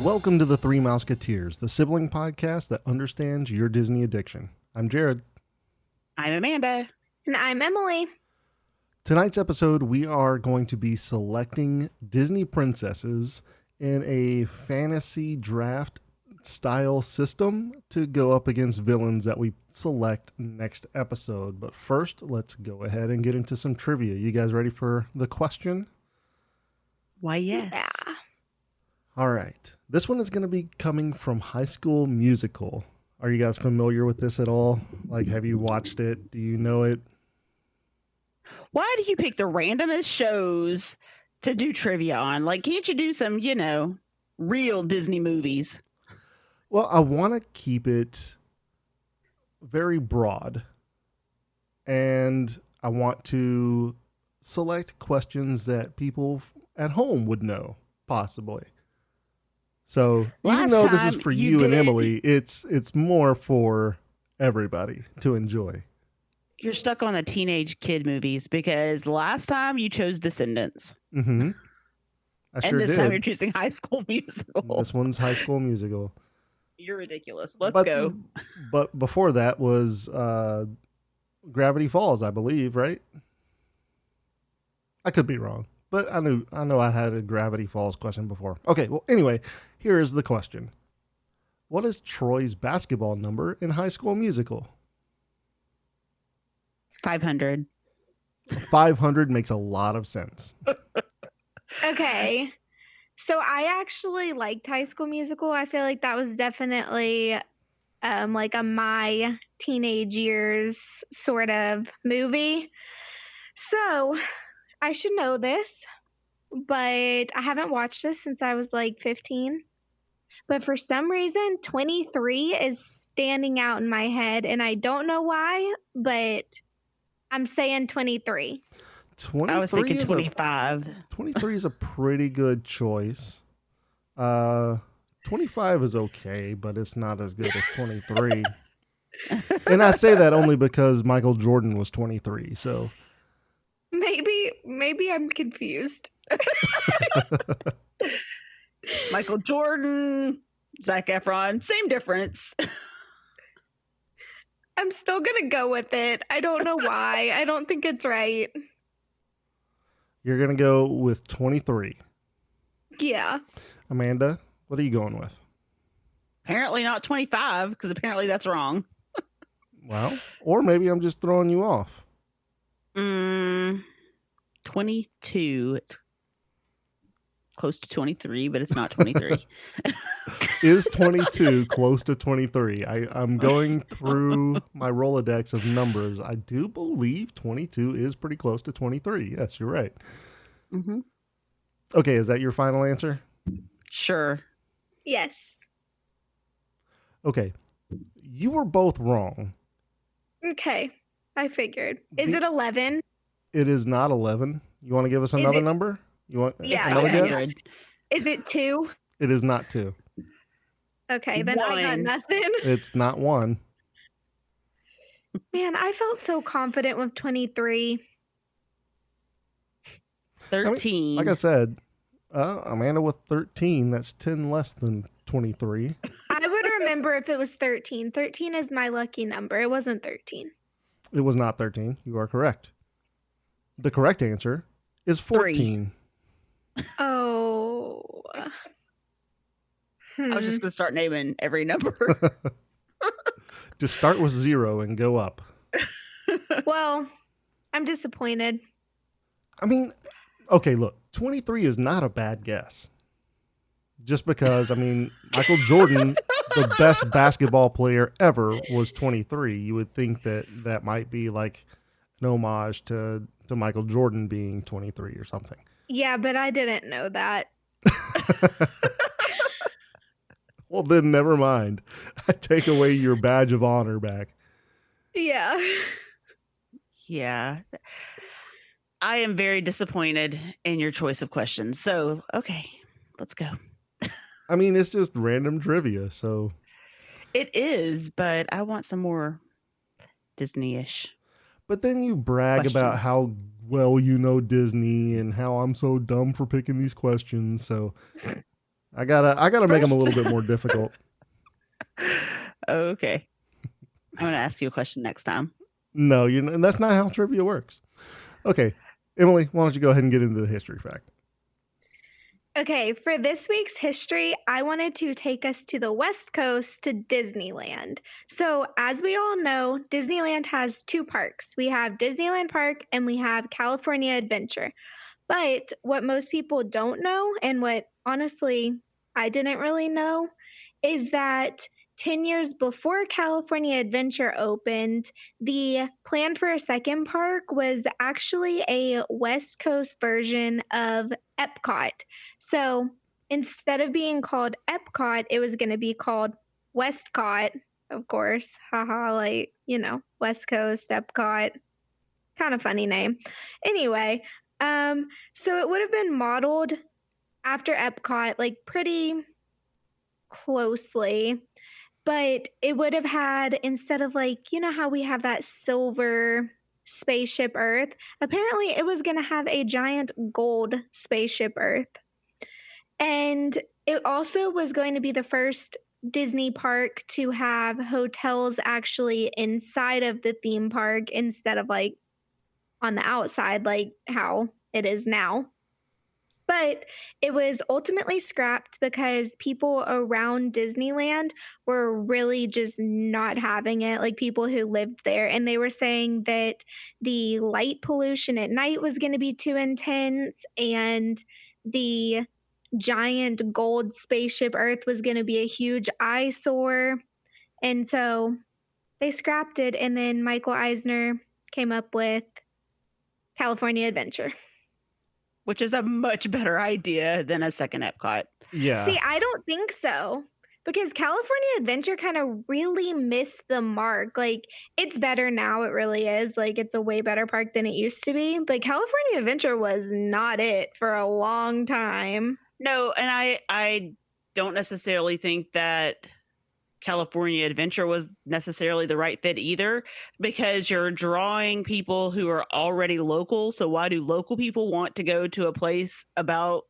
Welcome to the Three Mouseketeers, the sibling podcast that understands your Disney addiction. I'm Jared. I'm Amanda. And I'm Emily. Tonight's episode, we are going to be selecting Disney princesses in a fantasy draft style system to go up against villains that we select next episode. But first, let's go ahead and get into some trivia. You guys ready for the question? Why, yes. Yeah. All right. This one is going to be coming from High School Musical. Are you guys familiar with this at all? Like, have you watched it? Do you know it? Why do you pick the randomest shows to do trivia on? Like, can't you do some, real Disney movies? Well, I want to keep it very broad. And I want to select questions that people at home would know, possibly. So even though this is for you and Emily, it's more for everybody to enjoy. You're stuck on the teenage kid movies because last time you chose Descendants. Mm-hmm. And this time you're choosing High School Musical. This one's High School Musical. You're ridiculous. Let's go. But before that was Gravity Falls, I believe, right? I could be wrong. But I know I had a Gravity Falls question before. Okay, well, anyway, here is the question. What is Troy's basketball number in High School Musical? 500. 500 makes a lot of sense. Okay. So I actually liked High School Musical. I feel like that was definitely like a my teenage years sort of movie. So I should know this, but I haven't watched this since I was like 15. But for some reason, 23 is standing out in my head, and I don't know why, but I'm saying 23. I was thinking 25. 23 is a pretty good choice. 25 is okay, but it's not as good as 23. And I say that only because Michael Jordan was 23, so... Maybe I'm confused. Michael Jordan, Zac Efron, same difference. I'm still going to go with it. I don't know why. I don't think it's right. You're going to go with 23. Yeah. Amanda, what are you going with? Apparently not 25, because apparently that's wrong. Well, or maybe I'm just throwing you off. 22. It's close to 23, but it's not 23. Is 22 close to 23? I'm going through my Rolodex of numbers. I do believe 22 is pretty close to 23. Yes, you're right. Mm-hmm. Okay, is that your final answer? Sure. Yes. Okay. You were both wrong. Okay. I figured. Is it 11? It is not 11. You want to give us another number? You want another guess? Is it 2? It is not 2. Okay, then I got nothing. It's not 1. Man, I felt so confident with 23. 13. I mean, like I said, Amanda with 13, that's 10 less than 23. I would remember if it was 13. 13 is my lucky number. It wasn't 13. It was not 13. You are correct. The correct answer is 14. 3. Oh. I was just going to start naming every number. Just start with 0 and go up. Well, I'm disappointed. I mean, okay, look, 23 is not a bad guess. Just because, I mean, Michael Jordan, the best basketball player ever, was 23. You would think that might be like an homage to Michael Jordan being 23 or something. Yeah, but I didn't know that. Well, then never mind. I take away your badge of honor back. Yeah. Yeah. I am very disappointed in your choice of questions. So, okay, let's go. I mean, it's just random trivia, so. It is, but I want some more Disney-ish. But then you brag about how well you know Disney and how I'm so dumb for picking these questions. So I gotta make them a little bit more difficult. Okay. I'm going to ask you a question next time. No, and that's not how trivia works. Okay, Emily, why don't you go ahead and get into the history fact? Okay, for this week's history, I wanted to take us to the West Coast to Disneyland. So, as we all know, Disneyland has two parks. We have Disneyland Park and we have California Adventure. But what most people don't know, and what honestly I didn't really know, is that 10 years before California Adventure opened, the plan for a second park was actually a West Coast version of Epcot. So instead of being called Epcot, it was going to be called Westcott, of course. Haha, like, West Coast, Epcot. Kind of funny name. Anyway, so it would have been modeled after Epcot, like pretty closely, but it would have had, instead of like, how we have that silver spaceship Earth, apparently it was going to have a giant gold spaceship Earth. And it also was going to be the first Disney park to have hotels actually inside of the theme park instead of like on the outside, like how it is now. But it was ultimately scrapped because people around Disneyland were really just not having it, like people who lived there. And they were saying that the light pollution at night was going to be too intense, and the giant gold spaceship Earth was going to be a huge eyesore. And so they scrapped it. And then Michael Eisner came up with California Adventure. Which is a much better idea than a second Epcot. Yeah. See, I don't think so. Because California Adventure kind of really missed the mark. Like, it's better now, it really is. Like, it's a way better park than it used to be. But California Adventure was not it for a long time. No, and I don't necessarily think that California Adventure was necessarily the right fit either, because you're drawing people who are already local. So why do local people want to go to a place about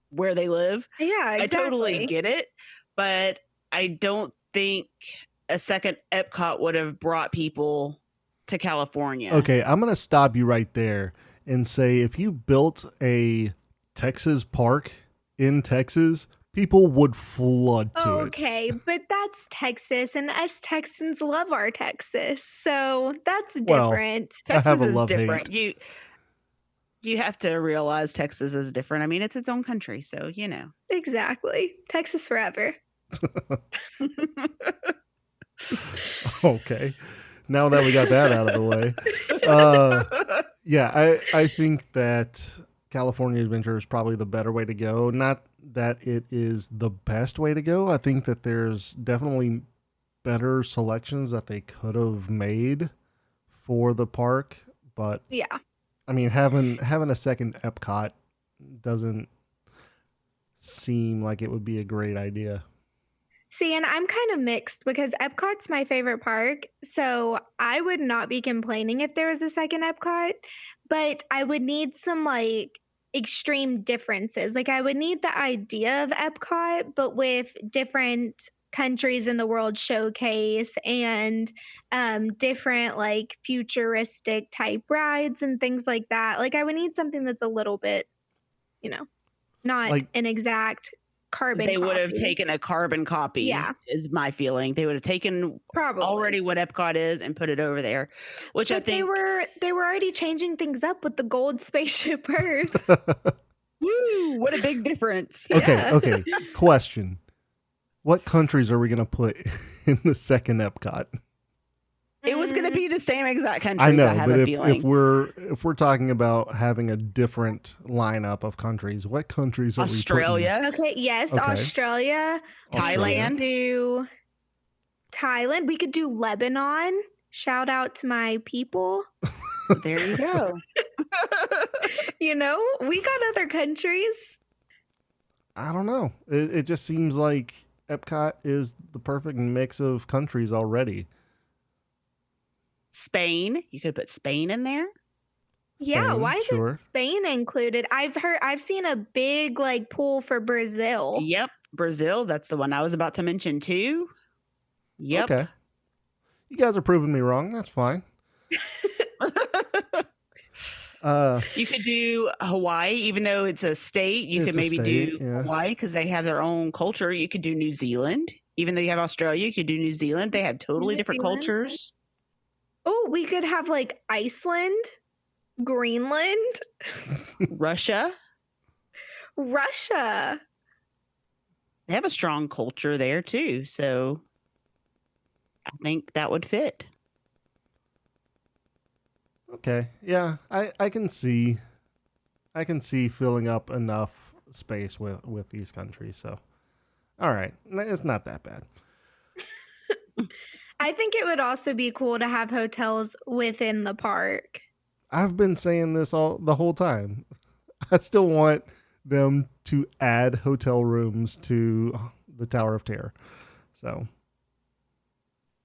where they live? Yeah, exactly. I totally get it, but I don't think a second Epcot would have brought people to California. Okay, I'm going to stop you right there and say if you built a Texas park in Texas, people would flood to it. Okay, but that's Texas, and us Texans love our Texas, so that's Well, different. I have a is love-hate. different. You have to realize Texas is different. I mean, it's its own country, so Exactly. Texas forever. Okay. Now that we got that out of the way. Yeah, I think that California Adventure is probably the better way to go. Not that it is the best way to go. I think that there's definitely better selections that they could have made for the park, but Yeah. I mean, having a second Epcot doesn't seem like it would be a great idea. See, and I'm kind of mixed because Epcot's my favorite park, so I would not be complaining if there was a second Epcot, but I would need some like extreme differences. Like I would need the idea of Epcot, but with different countries in the world showcase and different like futuristic type rides and things like that. Like I would need something that's a little bit, not Like- an exact carbon they would have copy. taken a carbon copy. Yeah. Is my feeling. They would have taken Probably already what Epcot is and put it over there, which I But think they were already changing things up with the gold spaceship Earth. woo, what a big difference. Okay. Question. What countries are we going to put in the second Epcot? It was going to be the same exact countries. I know, have but a if feeling. we're talking about having a different lineup of countries, what countries are Australia, Okay, yes, Okay. Australia. Thailand. Do Thailand. We could do Lebanon. Shout out to my people. There you go. We got other countries. I don't know. It just seems like Epcot is the perfect mix of countries already. Spain. You could put Spain in there. Yeah, Spain, why sure. isn't Spain included? I've seen a big like pool for Brazil. Yep. Brazil, that's the one I was about to mention too. Yep. Okay. You guys are proving me wrong. That's fine. You could do Hawaii, even though it's a state. You could maybe do Hawaii because they have their own culture. You could do New Zealand, even though you have Australia. You could do New Zealand. They have totally different cultures. Oh, we could have like Iceland, Greenland, Russia. They have a strong culture there too, so I think that would fit. Okay. Yeah, I can see filling up enough space with these countries. So, all right, it's not that bad. I think it would also be cool to have hotels within the park. I've been saying this the whole time. I still want them to add hotel rooms to the Tower of Terror. So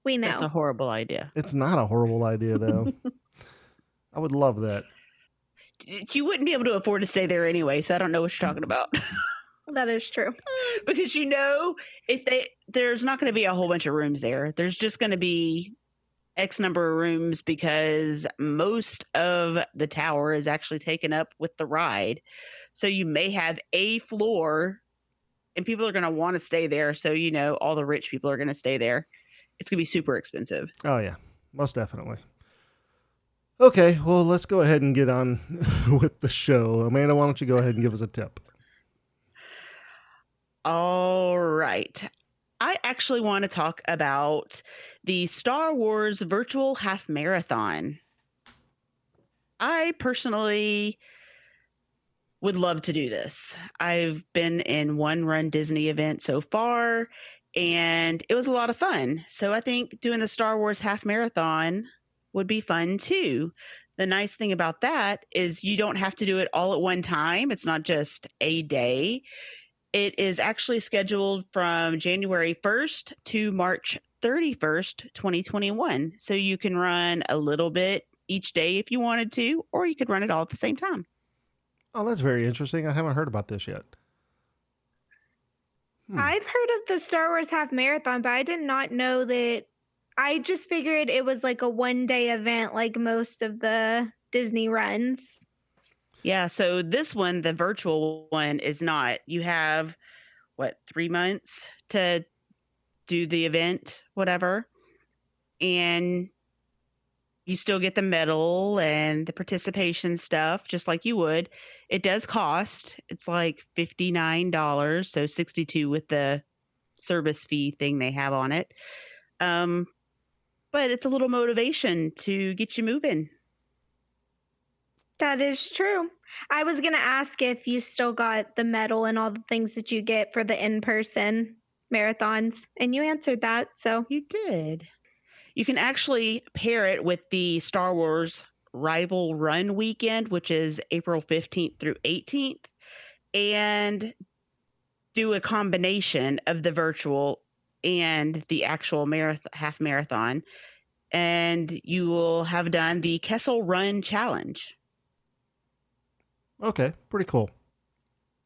we know that's a horrible idea. It's not a horrible idea, though. I would love that. You wouldn't be able to afford to stay there anyway, so I don't know what you're talking about. That is true. Because there's not going to be a whole bunch of rooms there. There's just going to be X number of rooms because most of the tower is actually taken up with the ride. So you may have a floor and people are going to want to stay there. So, all the rich people are going to stay there. It's going to be super expensive. Oh, yeah, most definitely. Okay, well, let's go ahead and get on with the show. Amanda, why don't you go ahead and give us a tip? All right. I actually want to talk about the Star Wars virtual half marathon. I personally would love to do this. I've been in one Run Disney event so far, and it was a lot of fun. So I think doing the Star Wars half marathon would be fun too. The nice thing about that is you don't have to do it all at one time. It's not just a day. It is actually scheduled from January 1st to March 31st, 2021. So you can run a little bit each day if you wanted to, or you could run it all at the same time. Oh, that's very interesting. I haven't heard about this yet. I've heard of the Star Wars half marathon, but I did not know that. I just figured it was like a one-day event like most of the Disney runs. Yeah, so this one, the virtual one, is not. You have, 3 months to do the event, whatever. And you still get the medal and the participation stuff, just like you would. It does cost. It's like $59, so $62 with the service fee thing they have on it. But it's a little motivation to get you moving. That is true. I was going to ask if you still got the medal and all the things that you get for the in-person marathons, and you answered that, so. You did. You can actually pair it with the Star Wars Rival Run weekend, which is April 15th through 18th, and do a combination of the virtual and the actual half marathon, and you will have done the Kessel Run Challenge. Okay, pretty cool.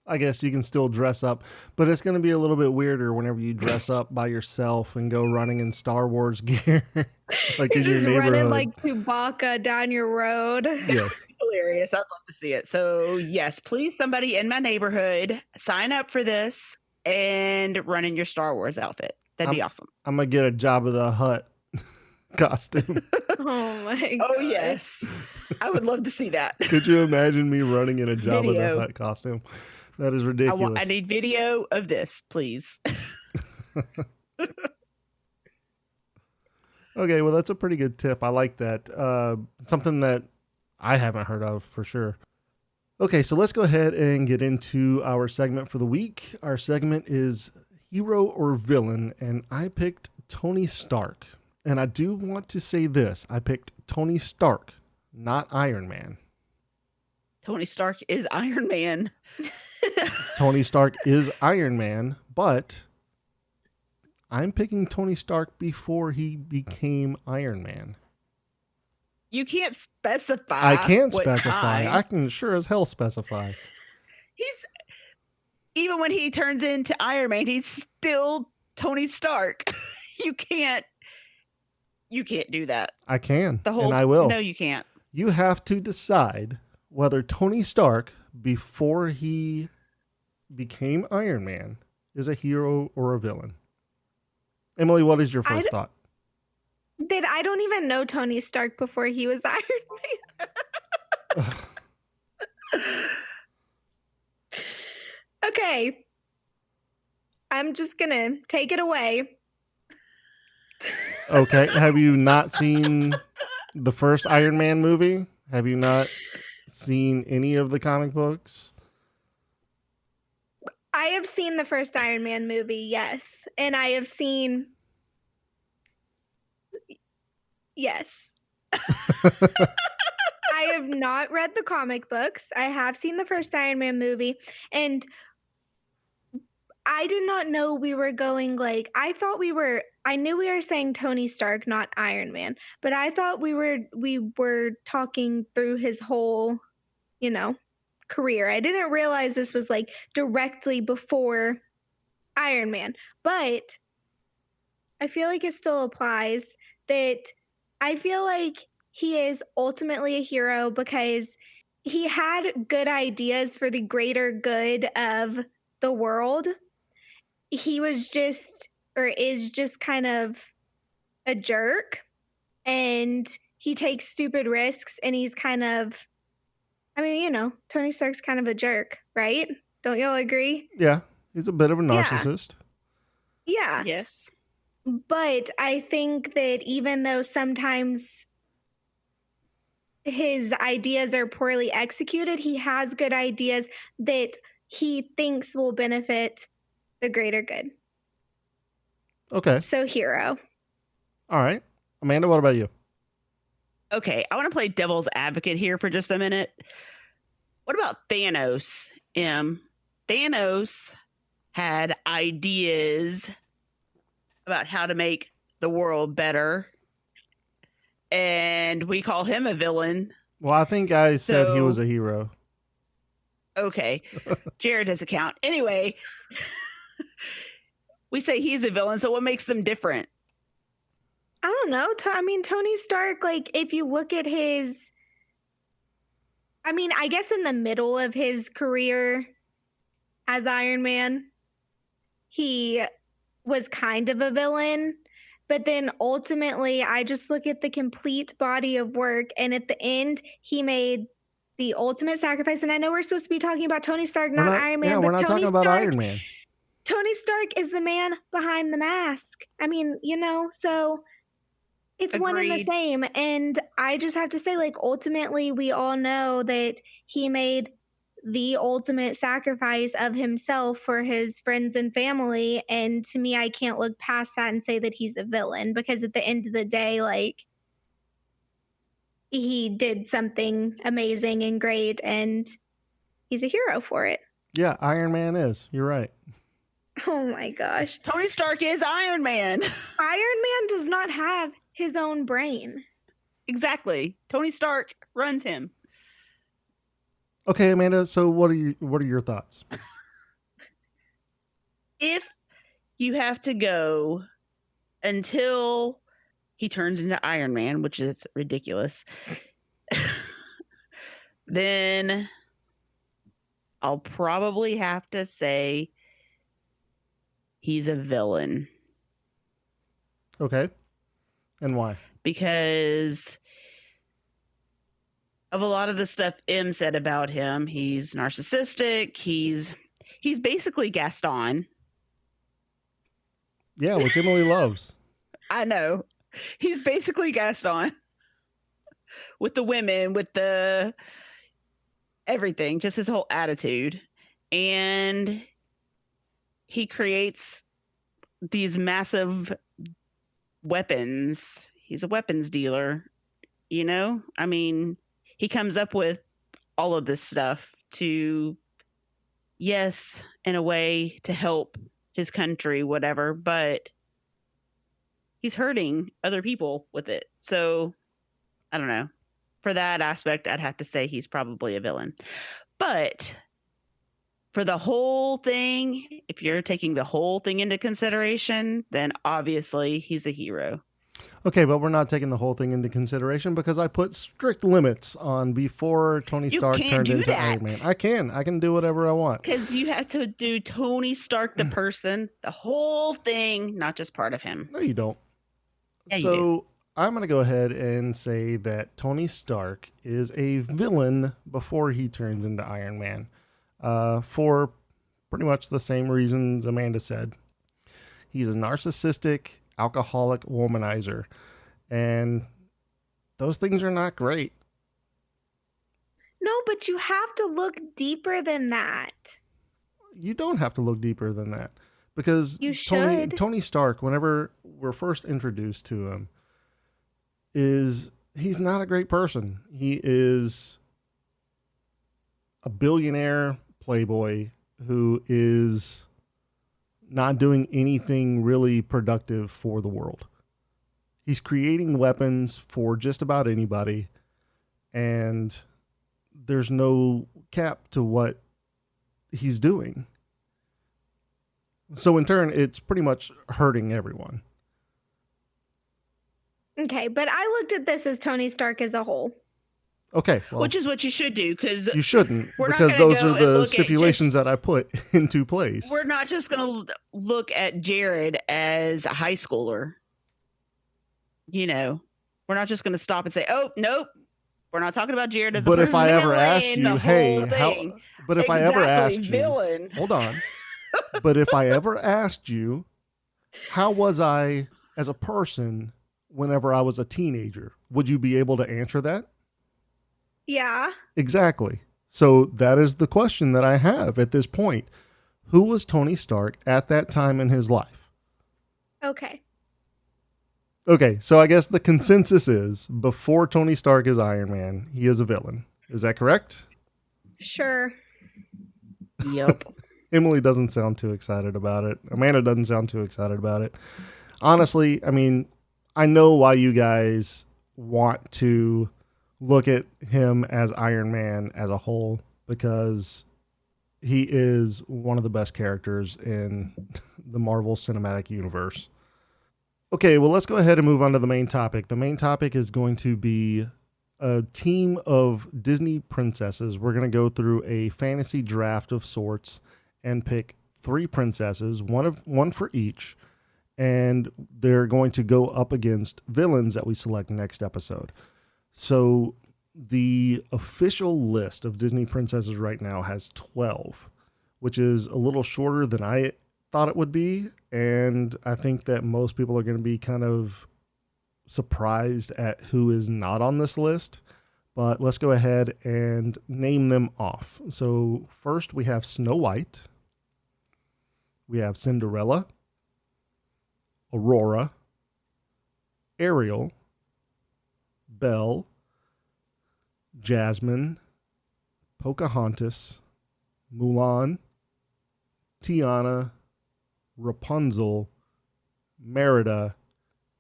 I guess you can still dress up, but it's going to be a little bit weirder whenever you dress up by yourself and go running in Star Wars gear, like in your neighborhood. You're running like Chewbacca down your road. Yes. Hilarious. I'd love to see it. So yes, please, somebody in my neighborhood, sign up for this and run in your Star Wars outfit. That'd be awesome. I'm going to get a Jabba the Hutt costume. Oh my God. Oh yes. I would love to see that. Could you imagine me running in a Jabba the Hutt costume? That is ridiculous. I need video of this, please. Okay, well, that's a pretty good tip. I like that. Something that I haven't heard of for sure. Okay, so let's go ahead and get into our segment for the week. Our segment is Hero or Villain, and I picked Tony Stark. And I do want to say this. I picked Tony Stark, not Iron Man. Tony Stark is Iron Man. Tony Stark is Iron Man, but I'm picking Tony Stark before he became Iron Man. You can't specify. I can't specify. I can sure as hell specify. even when he turns into Iron Man, he's still Tony Stark. You can't do that. I can, The whole and I will. No, you can't. You have to decide whether Tony Stark, before he became Iron Man, is a hero or a villain. Emily, what is your first thought? I don't even know Tony Stark before he was Iron Man. Okay. I'm just going to take it away. Okay. Have you not seen the first Iron Man movie? Have you not seen any of the comic books? I have seen the first Iron Man movie, yes. And I have seen... Yes. I have not read the comic books. I have seen the first Iron Man movie. And I did not know we were going like... I knew we were saying Tony Stark, not Iron Man. But I thought we were talking through his whole, career. I didn't realize this was like directly before Iron Man, but I feel like it still applies that I feel like he is ultimately a hero because he had good ideas for the greater good of the world. He was just, or is just kind of a jerk, and he takes stupid risks, and he's kind of, Tony Stark's kind of a jerk, right? Don't y'all agree? Yeah, he's a bit of a narcissist. Yeah. Yes. But I think that even though sometimes his ideas are poorly executed, he has good ideas that he thinks will benefit the greater good. Okay. So hero. All right. Amanda, what about you? Okay, I want to play devil's advocate here for just a minute. What about Thanos? Thanos had ideas about how to make the world better, and we call him a villain. Well, I think I said he was a hero. Okay, Jared doesn't count. Anyway, we say he's a villain, so what makes them different? I don't know. Tony Stark, like, if you look at his... I guess in the middle of his career as Iron Man, he was kind of a villain. But then ultimately, I just look at the complete body of work. And at the end, he made the ultimate sacrifice. And I know we're supposed to be talking about Tony Stark, not Iron Man. Yeah, we're not talking about Iron Man. Tony Stark is the man behind the mask. So... It's Agreed. One and the same. And I just have to say, like, ultimately, we all know that he made the ultimate sacrifice of himself for his friends and family. And to me, I can't look past that and say that he's a villain, because at the end of the day, like, he did something amazing and great, and he's a hero for it. Yeah, Iron Man is. You're right. Oh my gosh. Tony Stark is Iron Man. Iron Man does not have his own brain. Exactly. Tony Stark runs him. Okay, Amanda, so what are your thoughts? If you have to go until he turns into Iron Man, which is ridiculous, then I'll probably have to say he's a villain. Okay. And why? Because of a lot of the stuff M said about him. He's narcissistic. He's basically Gaston. Yeah, which Emily loves. I know. He's basically Gaston. With the women, with the everything, just his whole attitude. And he creates these massive weapons. He's a weapons dealer, he comes up with all of this stuff to, yes, in a way to help his country, whatever, but he's hurting other people with it. So I don't know. For that aspect, I'd have to say he's probably a villain. But For the whole thing, if you're taking the whole thing into consideration, then obviously he's a hero. Okay, but we're not taking the whole thing into consideration because I put strict limits on before Tony You Stark can't turned do into that. Iron Man. I can do whatever I want. Because you have to do Tony Stark the person, the whole thing, not just part of him. No, you don't. Yeah, you So do. I'm going to go ahead and say that Tony Stark is a villain before he turns into Iron Man, for pretty much the same reasons Amanda said. He's a narcissistic, alcoholic womanizer, and those things are not great. No, but you have to look deeper than that. You don't have to look deeper than that because You should. Tony Stark, whenever we're first introduced to him, he's not a great person. He is a billionaire playboy who is not doing anything really productive for the world. He's creating weapons for just about anybody, and there's no cap to what he's doing. So in turn, it's pretty much hurting everyone. Okay, but I looked at this as Tony Stark as a whole. Okay, well, Which is what you should do, because you shouldn't, we're not because gonna those go are and the look at stipulations that I put into place. we're not just going to look at Jared as a high schooler. You know, we're not just going to stop and say, "Oh, nope, we're not talking about Jared as But a if I ever villain, asked the you, whole hey, thing." but if I ever Exactly, asked you, villain. hold on. But if I ever asked you, how was I as a person whenever I was a teenager? Would you be able to answer that? Yeah. Exactly. So that is the question that I have at this point. Who was Tony Stark at that time in his life? Okay. Okay, so I guess the consensus is before Tony Stark is Iron Man, he is a villain. Is that correct? Sure. Yep. Emily doesn't sound too excited about it. Amanda doesn't sound too excited about it. Honestly, I mean, I know why you guys want to look at him as Iron Man as a whole, because he is one of the best characters in the Marvel Cinematic Universe. Okay, well, let's go ahead and move on to the main topic. The main topic is going to be a team of Disney princesses. We're going to go through a fantasy draft of sorts and pick 3 princesses, one for each, and they're going to go up against villains that we select next episode. So the official list of Disney princesses right now has 12, which is a little shorter than I thought it would be, and I think that most people are going to be kind of surprised at who is not on this list. But let's go ahead and name them off. So first we have Snow White, we have Cinderella, Aurora, Ariel, Belle, Jasmine, Pocahontas, Mulan, Tiana, Rapunzel, Merida,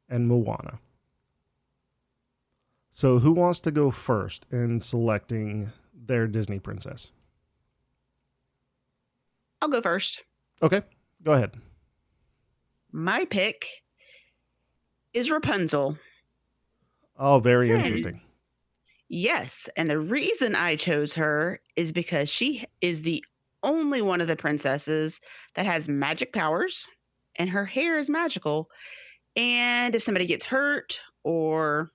and Moana. So who wants to go first in selecting their Disney princess? I'll go first. Okay, go ahead. My pick is Rapunzel. Oh, very interesting. Yes, and the reason I chose her is because she is the only one of the princesses that has magic powers, and her hair is magical. And if somebody gets hurt or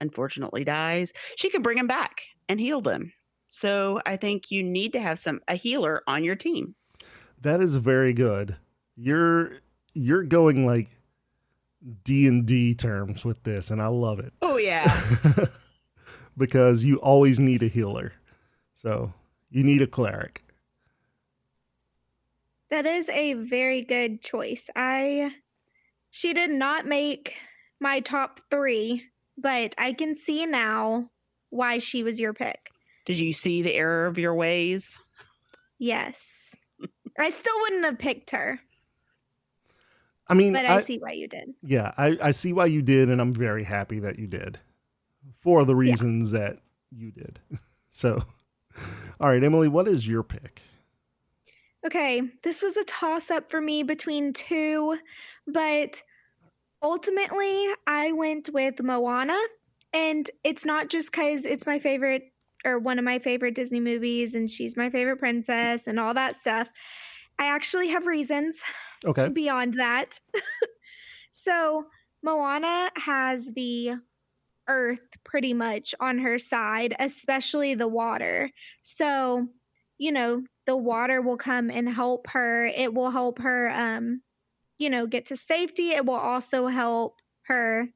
unfortunately dies, she can bring them back and heal them. So I think you need to have a healer on your team. That is very good. You're going like D&D terms with this, and I love it. Oh yeah. Because you always need a healer. So you need a cleric. That is a very good choice. She did not make my top 3, but I can see now why she was your pick. Did you see the error of your ways? Yes. I still wouldn't have picked her. I mean, but I see why you did. Yeah, I see why you did, and I'm very happy that you did for the reasons that you did. So, all right, Emily, what is your pick? Okay, this was a toss-up for me between two, but ultimately I went with Moana, and it's not just because it's my favorite or one of my favorite Disney movies and she's my favorite princess and all that stuff. I actually have reasons Okay. beyond that. So, Moana has the earth pretty much on her side, especially the water. So, the water will come and help her. It will help her get to safety. It will also help her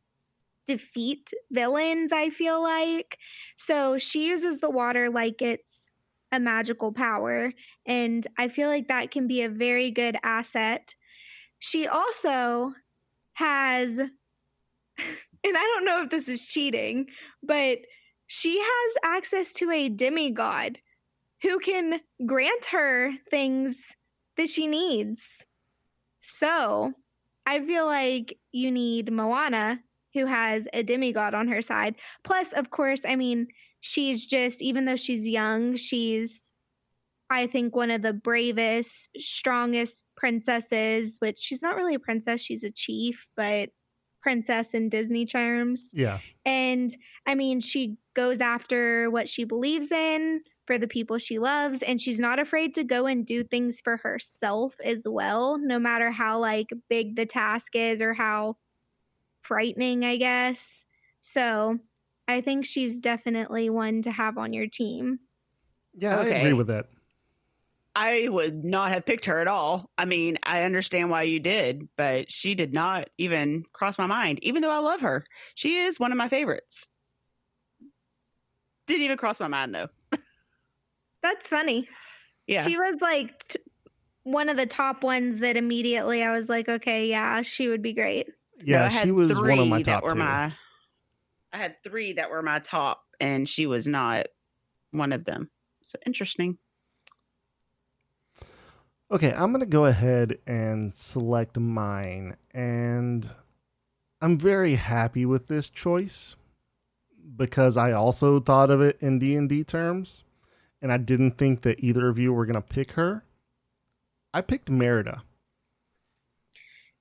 defeat villains, I feel like. So she uses the water like it's a magical power, and I feel like that can be a very good asset. She also has and I don't know if this is cheating, but she has access to a demigod who can grant her things that she needs. So I feel like you need Moana, who has a demigod on her side. Plus, of course, I mean, she's just, even though she's young, she's, I think, one of the bravest, strongest princesses, which she's not really a princess, she's a chief, but princess in Disney terms. Yeah. And I mean, she goes after what she believes in for the people she loves, and she's not afraid to go and do things for herself as well, no matter how like big the task is or how frightening, I guess. So I think she's definitely one to have on your team. Yeah, I agree Okay. with that. I would not have picked her at all. I mean, I understand why you did, but she did not even cross my mind, even though I love her. She is one of my favorites. Didn't even cross my mind, though. That's funny. Yeah. She was like one of the top ones that immediately I was like, okay, yeah, she would be great. Yeah, I she had was one of my three that top were two. I had three that were my top, and she was not one of them. So interesting. Okay, I'm going to go ahead and select mine. And I'm very happy with this choice because I also thought of it in D&D terms. And I didn't think that either of you were going to pick her. I picked Merida.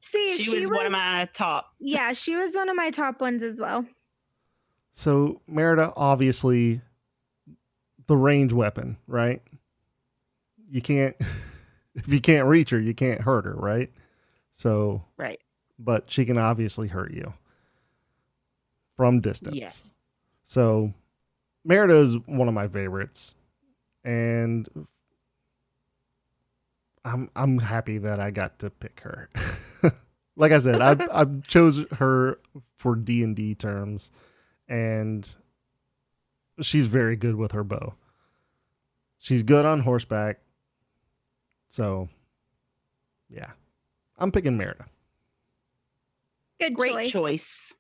See, She was one of my top. Yeah, she was one of my top ones as well. So Merida, obviously, the range weapon, right? You can't, if you can't reach her, you can't hurt her, right? So, Right. but she can obviously hurt you from distance. Yes. So Merida is one of my favorites, and I'm happy that I got to pick her. Like I said, I chose her for D&D terms, and she's very good with her bow. She's good on horseback. So, yeah. I'm picking Merida. Good Great choice.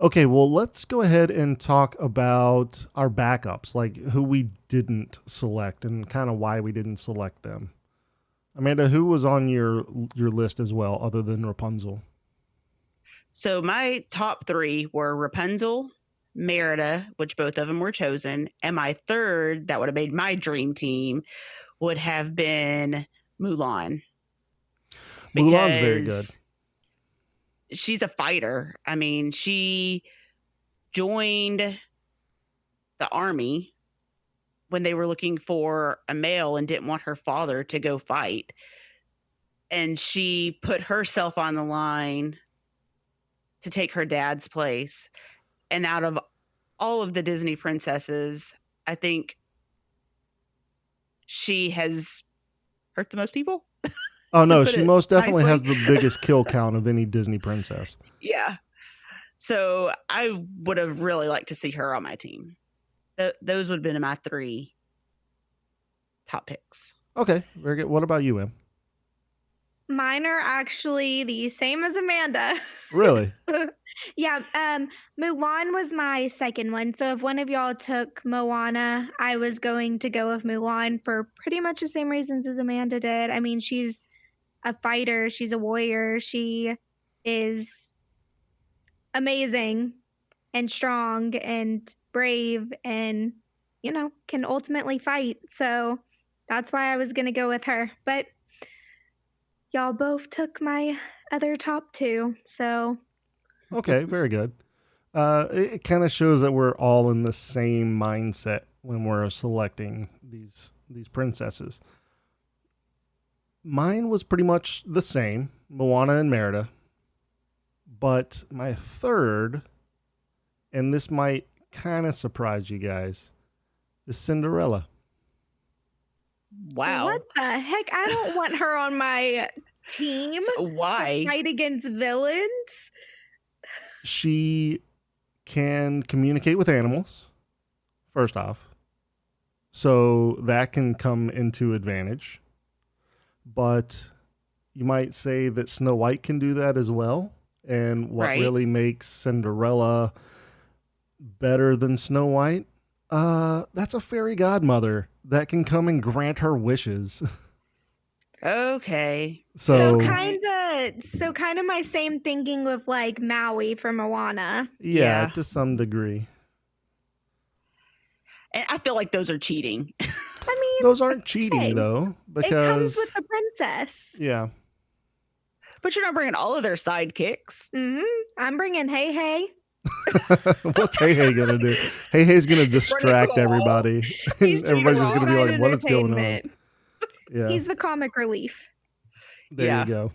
Okay, well, let's go ahead and talk about our backups, like who we didn't select and kind of why we didn't select them. Amanda, who was on your list as well, other than Rapunzel? So my top three were Rapunzel, Merida, which both of them were chosen, and my third that would have made my dream team would have been Mulan. Mulan's very good. She's a fighter. I mean, she joined the army when they were looking for a male and didn't want her father to go fight. And she put herself on the line to take her dad's place. And out of all of the Disney princesses, I think she has hurt the most people. Oh, no, she most definitely has the biggest kill count of any Disney princess. Yeah. So I would have really liked to see her on my team. Those would have been my three top picks. Okay, very good. What about you, Em? Mine are actually the same as Amanda. Really? Yeah, Mulan was my second one. So if one of y'all took Moana, I was going to go with Mulan for pretty much the same reasons as Amanda did. I mean, she's a fighter, she's a warrior, she is amazing and strong and brave and, can ultimately fight. So that's why I was going to go with her. But y'all both took my other top two. So. Okay, very good. It kind of shows that we're all in the same mindset when we're selecting these princesses. Mine was pretty much the same, Moana and Merida. But my third, and this might kind of surprise you guys, is Cinderella. Wow. What the heck? I don't want her on my team. So why? To fight against villains. She can communicate with animals, first off. So that can come into advantage. But you might say that Snow White can do that as well. And what really makes Cinderella better than Snow White? That's a fairy godmother that can come and grant her wishes. Okay. So kind of my same thinking with like Maui from Moana. Yeah, to some degree. And I feel like those are cheating. I mean, those aren't cheating though, because it comes with the princess. Yeah. But you're not bringing all of their sidekicks. I'm bringing Hey Hey. What's Hey Hey gonna do? Hey Hey's gonna distract everybody. And everybody's just gonna be like, what is going on? Yeah. He's the comic relief. There you go.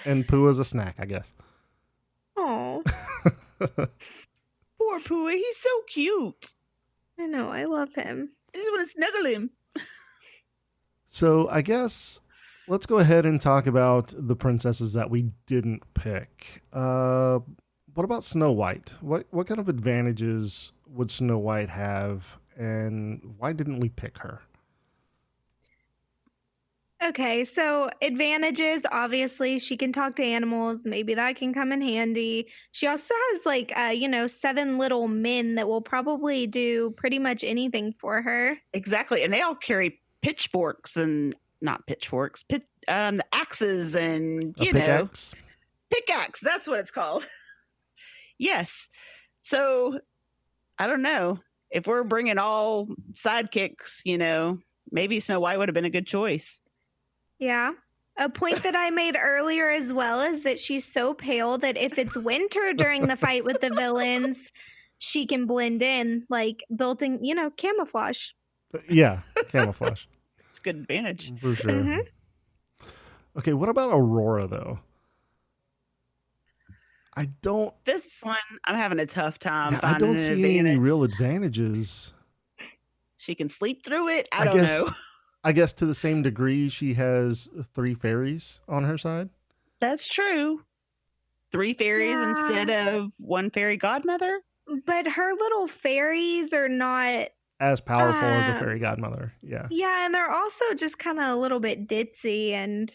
And Pooh is a snack, I guess. Oh. Poor Pooh, he's so cute. I know, I love him. I just want to snuggle him. So I guess let's go ahead and talk about the princesses that we didn't pick. What about Snow White? What kind of advantages would Snow White have, and why didn't we pick her? Okay, so advantages, obviously, she can talk to animals. Maybe that can come in handy. She also has, like, 7 little men that will probably do pretty much anything for her. Exactly, and they all carry pitchforks and not pitchforks, axes and, Pickaxe? Pickaxe, that's what it's called. Yes. So, I don't know. If we're bringing all sidekicks, maybe Snow White would have been a good choice. Yeah. A point that I made earlier as well is that she's so pale that if it's winter during the fight with the villains, she can blend in, like built-in, camouflage. Yeah, camouflage. It's a good advantage. For sure. Okay, what about Aurora, though? This one, I'm having a tough time finding I don't see any real advantages. She can sleep through it? I don't know. I guess to the same degree she has 3 fairies on her side. That's true. 3 fairies instead of 1 fairy godmother? But her little fairies are not as powerful as a fairy godmother. Yeah. Yeah, and they're also just kind of a little bit ditzy and...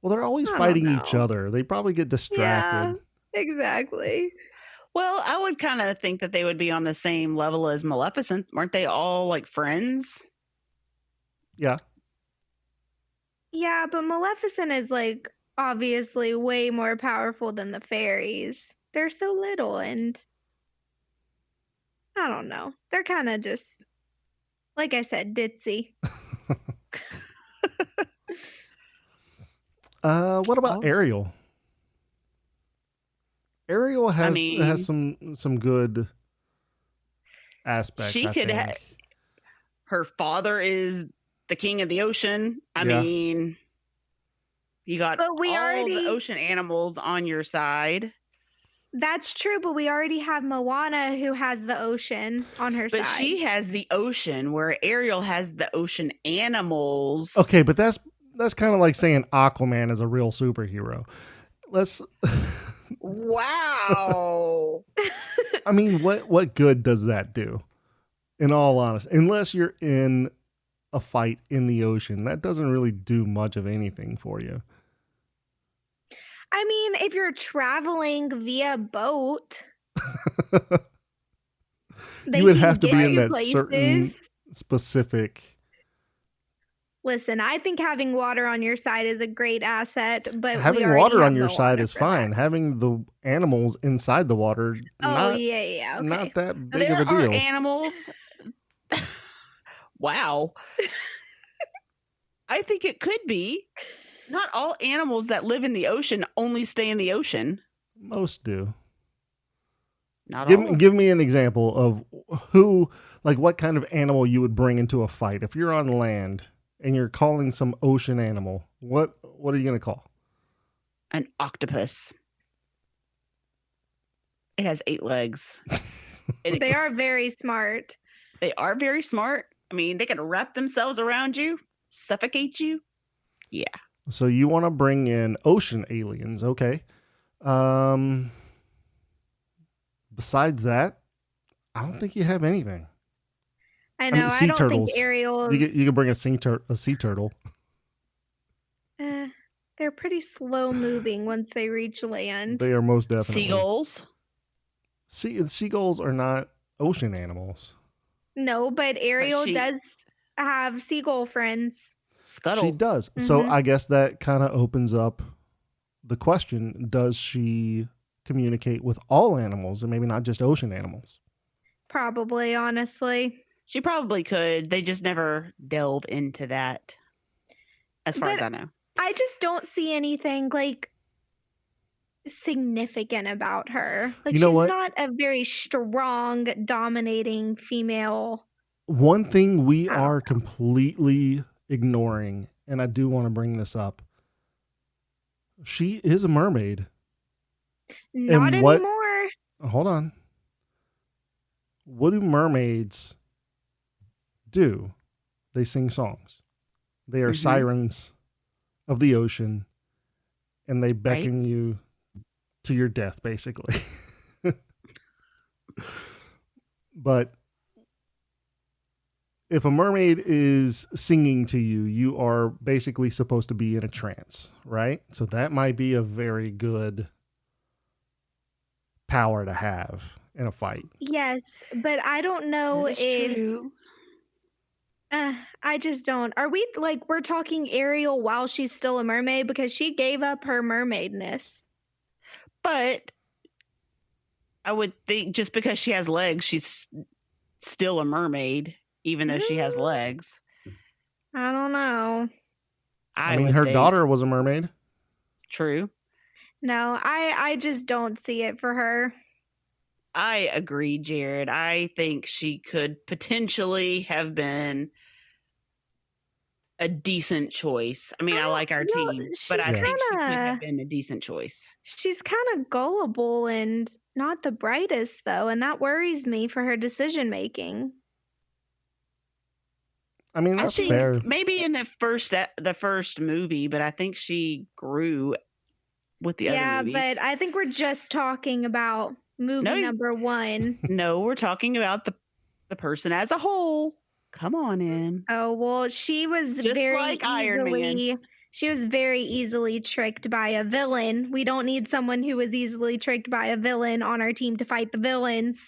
Well, they're always fighting each other. They probably get distracted. Yeah, exactly. Well, I would kind of think that they would be on the same level as Maleficent. Weren't they all like friends? Yeah. Yeah, but Maleficent is like obviously way more powerful than the fairies. They're so little and I don't know. They're kind of just, like I said, ditzy. What about Ariel? Ariel has some good aspects. She could have. Her father is the king of the ocean. I mean, you got all the ocean animals on your side. That's true, but we already have Moana who has the ocean on her side. But she has the ocean, where Ariel has the ocean animals. Okay, but that's kind of like saying Aquaman is a real superhero. Wow. I mean, what good does that do? In all honesty, unless you're in a fight in the ocean, that doesn't really do much of anything for you. I mean, if you're traveling via boat, you would have to be in that certain specific. Listen, I think having water on your side is a great asset, but having water on your side is fine. Having the animals inside the water, not that big of a deal. There are animals. Wow. I think it could be. Not all animals that live in the ocean only stay in the ocean. Most do. Not all. Give me an example of what kind of animal you would bring into a fight. If you're on land and you're calling some ocean animal, what are you going to call? An octopus. It has 8 legs. They are very smart. They are very smart. I mean, they can wrap themselves around you, suffocate you. Yeah. So you want to bring in ocean aliens, okay? Besides that, I don't think you have anything. I know. I don't turtles. think Ariel. You can bring a sea turtle. They're pretty slow moving once they reach land. They are most definitely. Seagulls. Seagulls are not ocean animals. No, but Ariel does have seagull friends. Scuttle. She does. Mm-hmm. So I guess that kind of opens up the question, does she communicate with all animals and maybe not just ocean animals? Probably, honestly. She probably could. They just never delve into that, as far as I know. I just don't see anything significant about her. She's not a very strong, dominating female. One thing we are completely ignoring, and I do want to bring this up. She is a mermaid. Not anymore. Hold on. What do mermaids do? They sing songs. They are sirens of the ocean, and they beckon you to your death, basically. But if a mermaid is singing to you, you are basically supposed to be in a trance, right? So that might be a very good power to have in a fight. Yes, but I don't know if... True. I just don't. Are we, we're talking Ariel while she's still a mermaid? Because she gave up her mermaidness. But I would think just because she has legs, she's still a mermaid, even though she has legs. I don't know. I mean, her daughter was a mermaid. True. No, I just don't see it for her. I agree, Jared. I think she could potentially have been a decent choice. I mean, I like our team, but I think she could have been a decent choice. She's kind of gullible and not the brightest, though, and that worries me for her decision making. I mean, that's fair. Maybe in the first movie, but I think she grew with the other movies. Yeah, but I think we're just talking about movie number 1. No, we're talking about the person as a whole. Come on in. Oh, well, she was just very like Iron Man. She was very easily tricked by a villain. We don't need someone who was easily tricked by a villain on our team to fight the villains.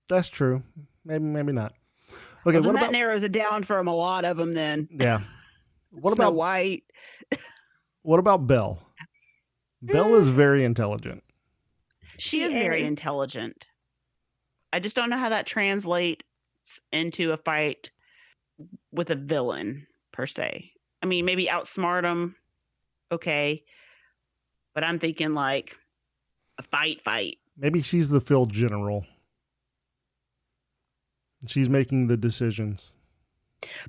That's true. Maybe not. Okay, well, that narrows it down from a lot of them then. Yeah. What about White? What about Belle? Belle is very intelligent. She is very intelligent. I just don't know how that translates into a fight with a villain, per se. I mean, maybe outsmart them. Okay. But I'm thinking like a fight. Maybe she's the field general. She's making the decisions.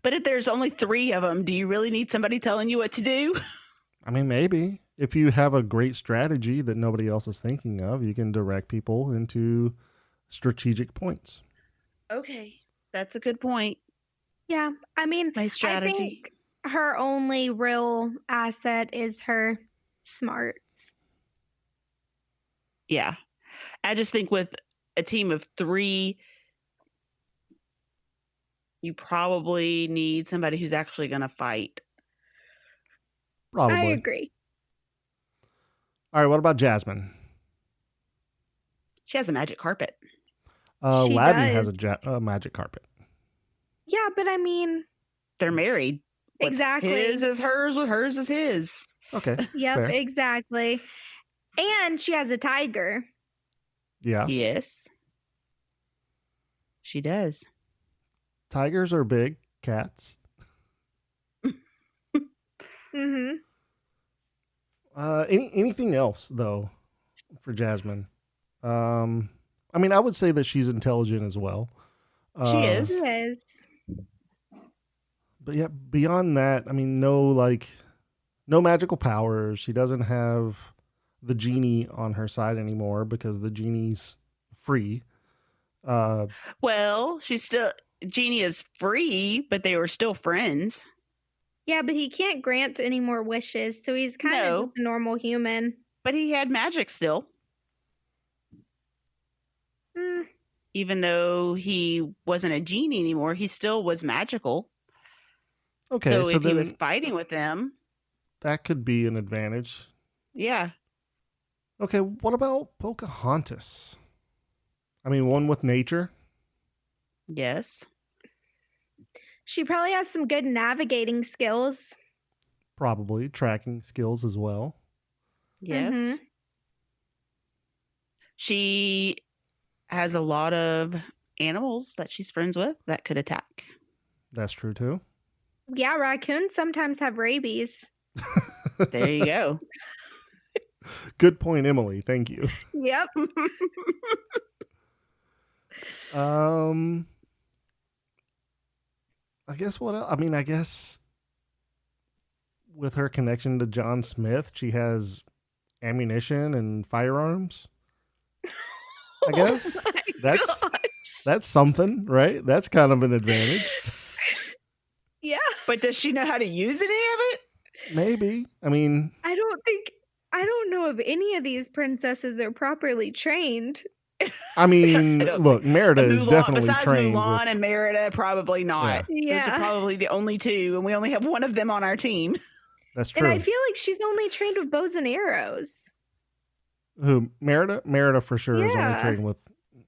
But if there's only 3 of them, do you really need somebody telling you what to do? I mean, maybe. If you have a great strategy that nobody else is thinking of, you can direct people into strategic points. Okay. That's a good point. Yeah. I mean, nice strategy. I think her only real asset is her smarts. Yeah. I just think with a team of 3, you probably need somebody who's actually going to fight. Probably. I agree. All right, what about Jasmine? She has a magic carpet. Aladdin has a magic carpet. Yeah, but I mean... They're married. Exactly. His is hers, hers is his. Okay. Yep, fair. Exactly. And she has a tiger. Yeah. Yes. She does. Tigers are big. Cats. Mm-hmm. Anything else though for Jasmine? I mean, I would say that she's intelligent as well. She is. She is. But yeah, beyond that, I mean, no magical powers. She doesn't have the genie on her side anymore because the genie's free. Well, Genie is free, but they were still friends. Yeah, but he can't grant any more wishes, so he's kind of just a normal human. But he had magic still. Even though he wasn't a genie anymore, he still was magical. Okay, so if he was fighting with them, that could be an advantage. Yeah. Okay, what about Pocahontas? I mean, one with nature? Yes. She probably has some good navigating skills. Probably. Tracking skills as well. Yes. Mm-hmm. She has a lot of animals that she's friends with that could attack. That's true too. Yeah, raccoons sometimes have rabies. There you go. Good point, Emily. Thank you. Yep. I guess what else? I mean, I guess with her connection to John Smith, she has ammunition and firearms. I guess that's something, right? That's kind of an advantage. Yeah. But does she know how to use any of it? Maybe. I mean, I don't know if any of these princesses are properly trained. I mean, look, Merida is definitely trained. Mulan and Merida, probably not. Yeah. Those are probably the only two, and we only have one of them on our team. That's true. And I feel like she's only trained with bows and arrows. Who? Merida? Merida for sure is only trained with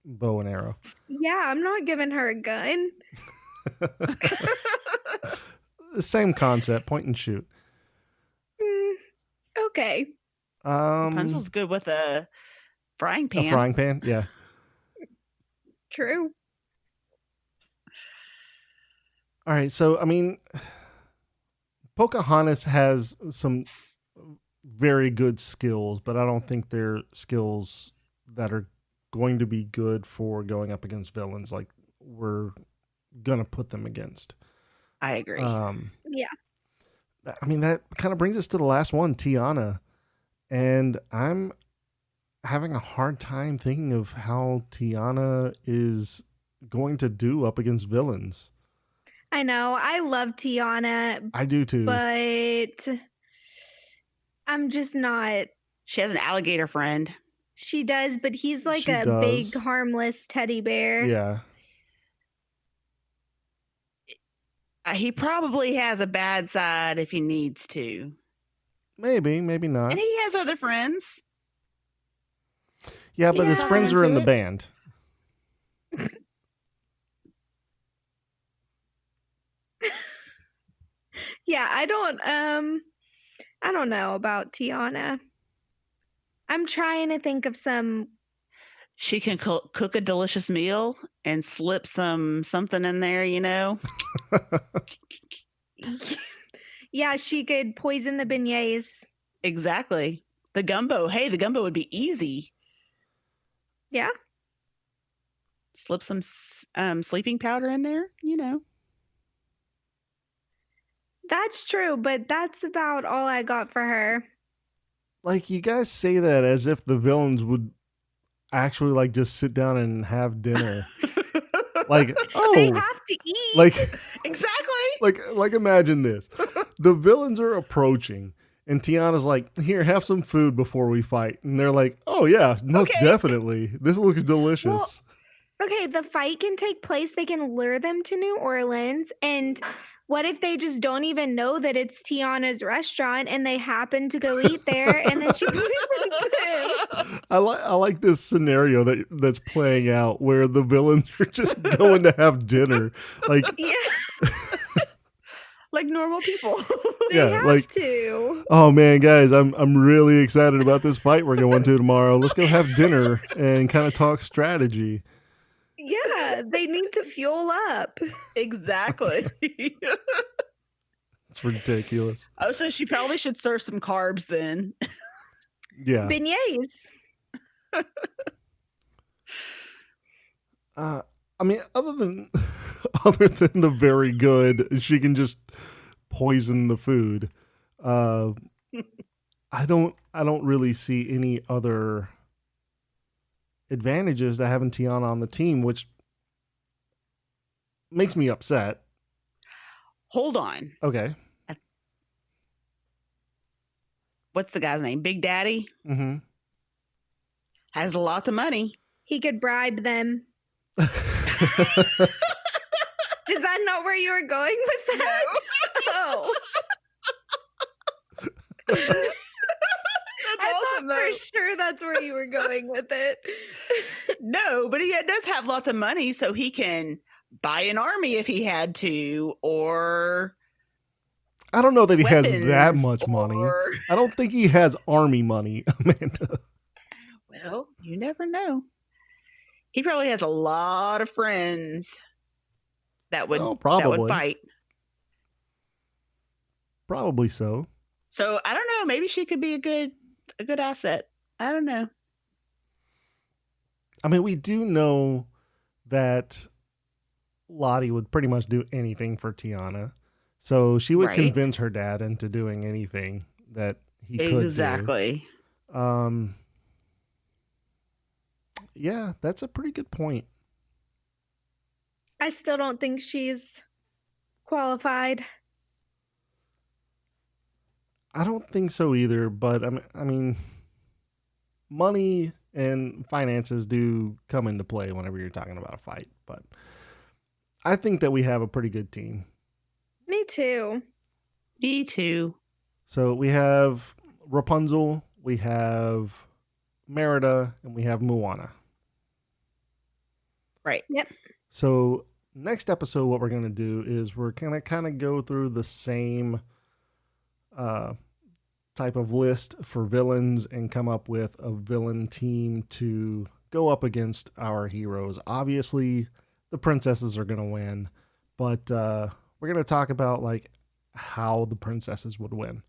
bow and arrow. Yeah, I'm not giving her a gun. Same concept, point and shoot. Okay. Rapunzel's good with a frying pan. A frying pan, yeah. True. All right, so I mean, Pocahontas has some very good skills, but I don't think they're skills that are going to be good for going up against villains like we're gonna put them against. I agree. Yeah. I mean, that kind of brings us to the last one, Tiana. And I'm having a hard time thinking of how Tiana is going to do up against villains. I know. I love Tiana. I do too. But I'm just not. She has an alligator friend. She does, but he's like big, harmless teddy bear. Yeah. He probably has a bad side if he needs to. Maybe, maybe not. And he has other friends. Yeah, but his friends are in the band. Yeah, I don't know about Tiana. I'm trying to think of some. She can cook a delicious meal and slip something in there, you know? Yeah, she could poison the beignets. Exactly. The gumbo. Hey, the gumbo would be easy. Yeah. Slip some sleeping powder in there, you know? That's true, but that's about all I got for her. Like, you guys say that as if the villains would actually like just sit down and have dinner. Like, they have to eat. Like, exactly. Like imagine this. The villains are approaching and Tiana's like, "Here, have some food before we fight." And they're like, "Oh yeah, most definitely. This looks delicious." Well, okay, the fight can take place. They can lure them to New Orleans, and what if they just don't even know that it's Tiana's restaurant and they happen to go eat there and then she poisons them? I like this scenario that's playing out where the villains are just going to have dinner. Like, yeah. Like normal people. They have to. Oh man, guys, I'm really excited about this fight we're going to tomorrow. Let's go have dinner and kind of talk strategy. Yeah, they need to fuel up. Exactly. It's ridiculous. Oh, so she probably should serve some carbs then. Yeah. Beignets. I mean, other than the very good, she can just poison the food. I don't really see any other advantages to having Tiana on the team, which makes me upset. Hold on. Okay. What's the guy's name? Big Daddy? Mm-hmm. Has lots of money. He could bribe them. Is that not where you were going with that? No. Oh. I awesome, thought though. for sure that's where you were going with it. No, but he does have lots of money, so he can buy an army if he had to, or I don't know that he has weapons, that much money. or- I don't think he has army money, Amanda. Well, you never know. He probably has a lot of friends that would Oh, that probably. would fight. Probably so. So I don't know. Maybe she could be a good asset. I don't know. I mean, we do know that Lottie would pretty much do anything for Tiana. So she would Right. convince her dad into doing anything that he could do. Exactly. Yeah, that's a pretty good point. I still don't think she's qualified. I don't think so either, but I mean, money and finances do come into play whenever you're talking about a fight. But I think that we have a pretty good team. Me too. Me too. So we have Rapunzel, we have Merida, and we have Moana. Right. Yep. So next episode, what we're going to do is we're going to kind of go through the same type of list for villains and come up with a villain team to go up against our heroes. Obviously, the princesses are going to win, but we're going to talk about like how the princesses would win.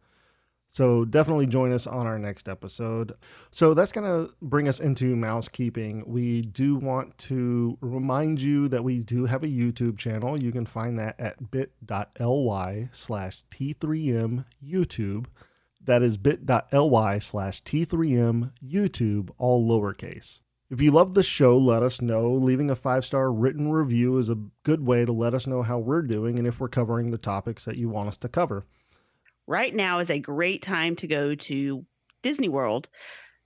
So definitely join us on our next episode. So that's going to bring us into mousekeeping. We do want to remind you that we do have a YouTube channel. You can find that at bit.ly/T3M YouTube. That is bit.ly/T3M YouTube, all lowercase. If you love the show, let us know. Leaving a 5-star written review is a good way to let us know how we're doing and if we're covering the topics that you want us to cover. Right now is a great time to go to Disney World.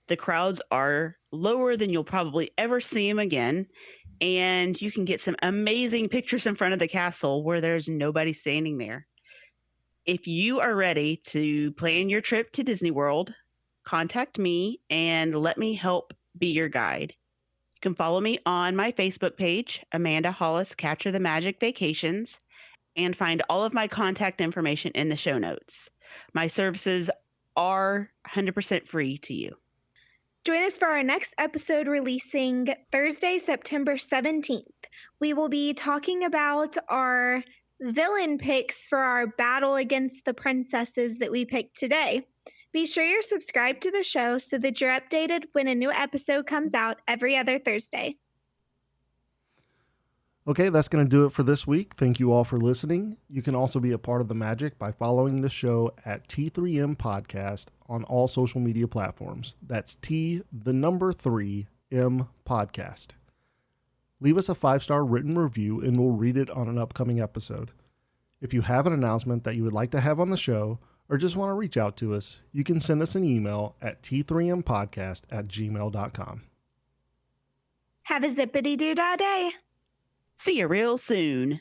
The crowds are lower than you'll probably ever see them again. And you can get some amazing pictures in front of the castle where there's nobody standing there. If you are ready to plan your trip to Disney World, contact me and let me help be your guide. You can follow me on my Facebook page, Amanda.hollis Capture the Magic Vacations, and find all of my contact information in the show notes. My services are 100% free to you. Join us for our next episode releasing Thursday, September 17th. We will be talking about our villain picks for our battle against the princesses that we picked today. Be sure you're subscribed to the show so that you're updated when a new episode comes out every other Thursday. Okay, that's going to do it for this week. Thank you all for listening. You can also be a part of the magic by following the show at T3M Podcast on all social media platforms. That's T3M Podcast. Leave us a 5-star written review and we'll read it on an upcoming episode. If you have an announcement that you would like to have on the show or just want to reach out to us, you can send us an email at t3mpodcast@gmail.com. Have a zippity-doo-dah day. See you real soon.